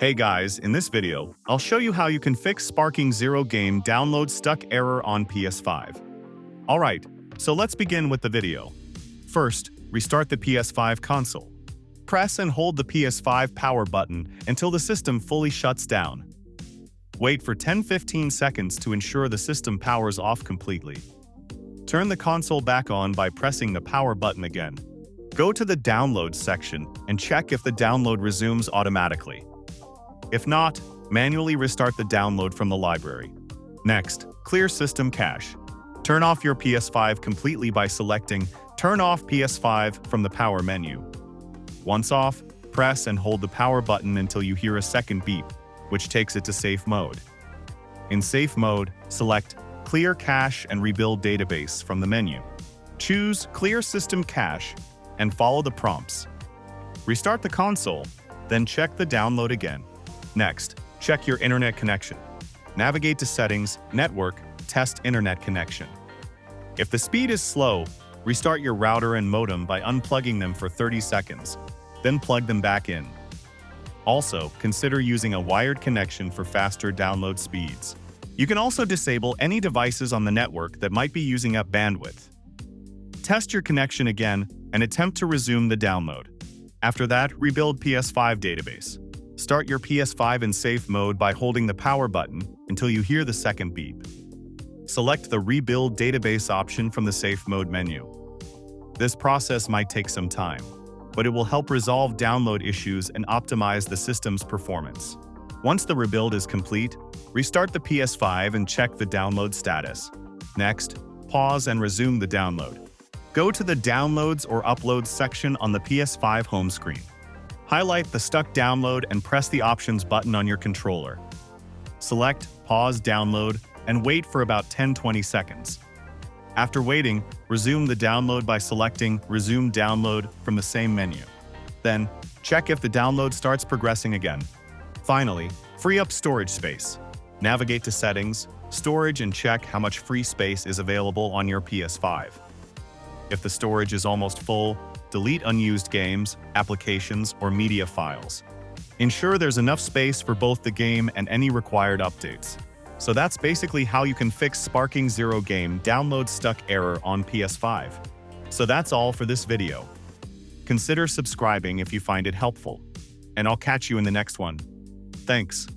Hey guys, in this video, I'll show you how you can fix Sparking Zero game download stuck error on PS5. Alright, so let's begin with the video. First, restart the PS5 console. Press and hold the PS5 power button until the system fully shuts down. Wait for 10-15 seconds to ensure the system powers off completely. Turn the console back on by pressing the power button again. Go to the Downloads section and check if the download resumes automatically. If not, manually restart the download from the library. Next, clear system cache. Turn off your PS5 completely by selecting Turn off PS5 from the power menu. Once off, press and hold the power button until you hear a second beep, which takes it to safe mode. In safe mode, select Clear Cache and Rebuild Database from the menu. Choose Clear System Cache and follow the prompts. Restart the console, then check the download again. Next, check your internet connection. Navigate to Settings, Network, Test Internet Connection. If the speed is slow, restart your router and modem by unplugging them for 30 seconds, then plug them back in. Also, consider using a wired connection for faster download speeds. You can also disable any devices on the network that might be using up bandwidth. Test your connection again and attempt to resume the download. After that, rebuild PS5 database. Start your PS5 in safe mode by holding the power button until you hear the second beep. Select the Rebuild Database option from the Safe Mode menu. This process might take some time, but it will help resolve download issues and optimize the system's performance. Once the rebuild is complete, restart the PS5 and check the download status. Next, pause and resume the download. Go to the Downloads or Uploads section on the PS5 home screen. Highlight the stuck download and press the Options button on your controller. Select Pause Download and wait for about 10-20 seconds. After waiting, resume the download by selecting Resume Download from the same menu. Then, check if the download starts progressing again. Finally, free up storage space. Navigate to Settings, Storage, and check how much free space is available on your PS5. If the storage is almost full, delete unused games, applications, or media files. Ensure there's enough space for both the game and any required updates. So that's basically how you can fix Sparking Zero game download stuck error on PS5. So that's all for this video. Consider subscribing if you find it helpful. And I'll catch you in the next one. Thanks.